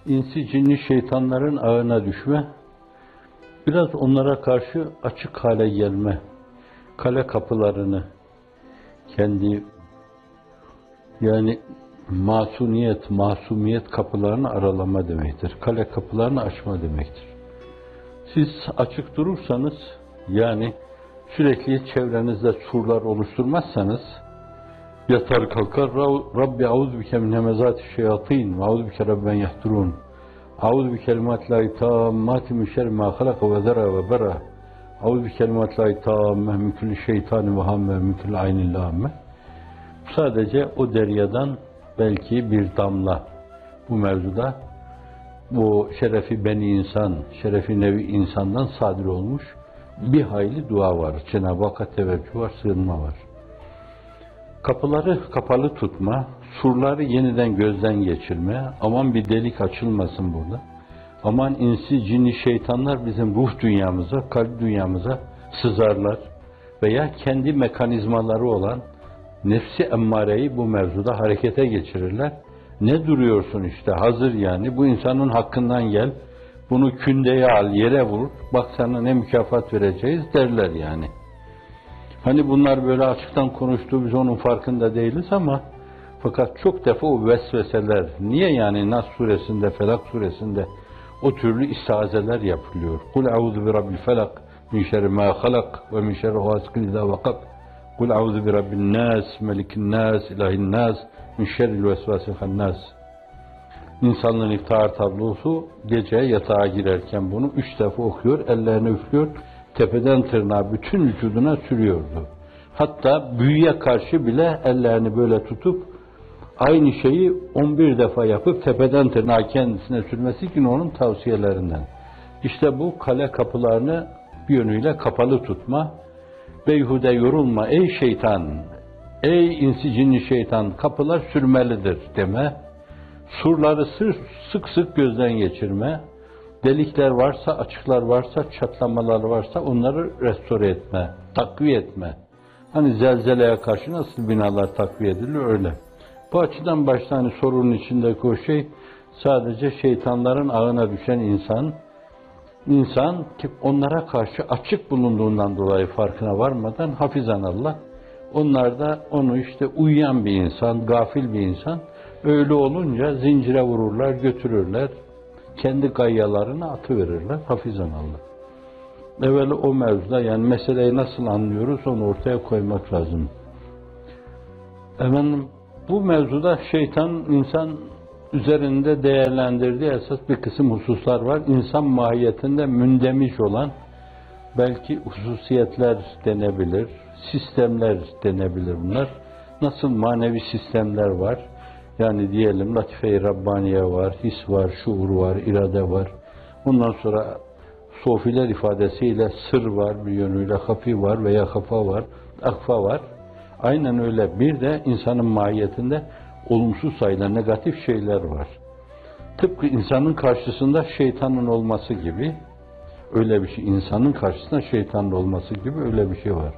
İnsi cinli şeytanların ağına düşme, biraz onlara karşı açık hale gelme, kale kapılarını, kendi yani masumiyet kapılarını aralama demektir. Kale kapılarını açma demektir. Siz açık durursanız, yani sürekli çevrenizde surlar oluşturmazsanız, yatar kalkar, Rabbi auzubike min hemezati şeyatin ve auzubike rabben yahdurun. Auzu bi kelimatillahi tammati min şerri ma halaka ve zera ve bera. Auzu bi kelimatillahi tammati min kulli şeytanin ve hamme min kulli aynin lamme. Sadece o deryadan belki bir damla bu mevzuda, bu şerefi beni insan, şerefi nevi insandan sadir olmuş bir hayli dua var. Cenab-ı Hakk'a teveccüh var, sığınma var. Kapıları kapalı tutma, surları yeniden gözden geçirme, aman bir delik açılmasın burada. Aman insi, cinni, şeytanlar bizim ruh dünyamıza, kalp dünyamıza sızarlar veya kendi mekanizmaları olan nefsi emmareyi bu mevzuda harekete geçirirler. Ne duruyorsun işte, hazır yani, bu insanın hakkından gel, bunu kündeye al, yere vur, bak sana ne mükafat vereceğiz derler yani. Hani bunlar böyle açıktan konuştuğu, biz onun farkında değiliz ama fakat çok defa o vesveseler, niye yani Nas suresinde, Felak suresinde o türlü istiazeler yapılıyor. Kul a'udhu bi rabbil felak min şerri ma halak ve min şerri hasikin izâ vakab. Kul a'udhu bi rabbin nas, melikin nas, ilahin nas, min şerril vesvasil hannas. İnsanlığın iftihar tablosu, gece yatağa girerken bunu 3 defa okuyor, ellerini üflüyor, tepeden tırnağa bütün vücuduna sürüyordu. Hatta büyüye karşı bile ellerini böyle tutup aynı şeyi 11 defa yapıp tepeden tırnağa kendisine sürmesi için onun tavsiyelerinden. İşte bu kale kapılarını bir yönüyle kapalı tutma, beyhude yorulma ey şeytan, ey insi cinni şeytan, kapılar sürmelidir deme, surları sık sık gözden geçirme, delikler varsa, açıklar varsa, çatlamalar varsa onları restore etme, takviye etme. Hani zelzeleye karşı nasıl binalar takviye edilir öyle. Bu açıdan başta hani sorunun içindeki o şey sadece şeytanların ağına düşen insan ki onlara karşı açık bulunduğundan dolayı farkına varmadan hafizanallah, onlar da onu işte uyuyan bir insan, gafil bir insan, öyle olunca zincire vururlar, götürürler, kendi gayyalarına atıverirler, hafizanallah. Evvela o mevzuda yani meseleyi nasıl anlıyoruz onu ortaya koymak lazım. Efendim, bu mevzuda şeytan insan üzerinde değerlendirdiği esas bir kısım hususlar var. İnsan mahiyetinde mündemiş olan belki hususiyetler denebilir, sistemler denebilir bunlar. Nasıl manevi sistemler var? Yani diyelim latife-i Rabbaniye var, his var, şuur var, irade var. Ondan sonra sofiler ifadesiyle sır var, bir yönüyle hafi var veya hafa var, akfa var. Aynen öyle bir de insanın mahiyetinde olumsuz sayılan negatif şeyler var. Tıpkı insanın karşısında şeytanın olması gibi, öyle bir şey, insanın karşısında şeytanın olması gibi öyle bir şey var.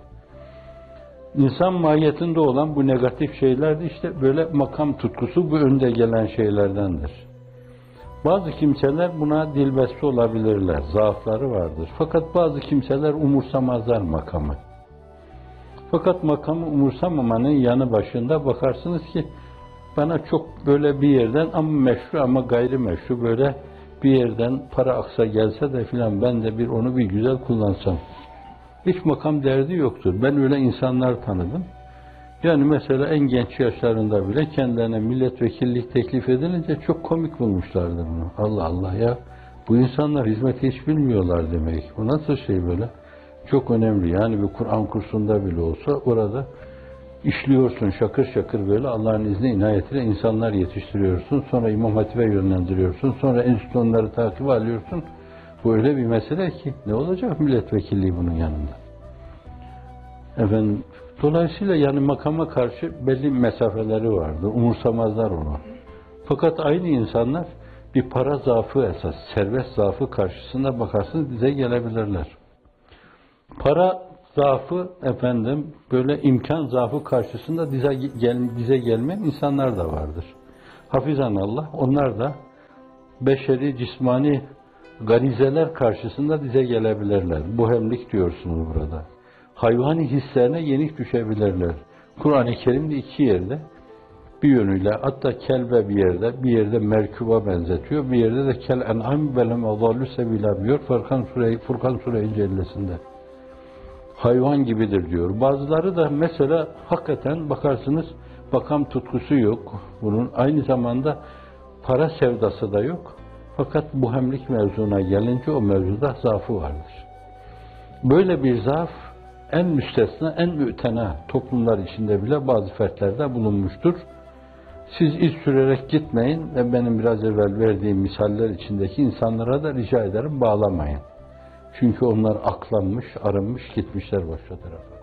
İnsan mahiyetinde olan bu negatif şeyler de işte böyle makam tutkusu bu önde gelen şeylerdendir. Bazı kimseler buna dilbeste olabilirler, zaafları vardır. Fakat bazı kimseler umursamazlar makamı. Fakat makamı umursamamanın yanı başında bakarsınız ki bana çok böyle bir yerden ama meşru ama gayrimeşru böyle bir yerden para aksa gelse de filan ben de onu bir güzel kullansam. Hiç makam derdi yoktur. Ben öyle insanlar tanıdım. Yani mesela en genç yaşlarında bile kendilerine milletvekillik teklif edilince çok komik bulmuşlardır bunu. Allah Allah ya, bu insanlar hizmeti hiç bilmiyorlar demek. Bu nasıl şey böyle? Çok önemli. Yani bir Kur'an kursunda bile olsa orada işliyorsun şakır şakır böyle Allah'ın izni inayetiyle insanlar yetiştiriyorsun. Sonra İmam Hatip'e yönlendiriyorsun. Sonra enstitüleri takip alıyorsun. Bu öyle bir mesele ki ne olacak milletvekilliği bunun yanında? Efendim, dolayısıyla yani makama karşı belli mesafeleri vardır. Umursamazlar onu. Fakat aynı insanlar bir para zaafı esas, servet zaafı karşısında bakarsınız dize gelebilirler. Para zaafı efendim böyle imkan zaafı karşısında dize gelmeyen insanlar da vardır. Hafizanallah onlar da beşeri, cismani garizeler karşısında dize gelebilirler. Bohemlik diyorsunuz burada. Hayvani hislerine yenik düşebilirler. Kur'an-ı Kerim'de iki yerde bir yönüyle hatta kelbe bir yerde merkuba benzetiyor, bir yerde de kel en'am velem adallu sebila diyor Furkan Sure-i Cellesi'nde. Hayvan gibidir diyor. Bazıları da mesela hakikaten bakarsınız makam tutkusu yok. Bunun aynı zamanda para sevdası da yok. Fakat bohemlik mevzuna gelince o mevzuda zaafı vardır. Böyle bir zaaf en müstesna, en mü'tena toplumlar içinde bile bazı fertlerde bulunmuştur. Siz iz sürerek gitmeyin ve benim biraz evvel verdiğim misaller içindeki insanlara da rica ederim bağlamayın. Çünkü onlar aklanmış, arınmış, gitmişler başka tarafa.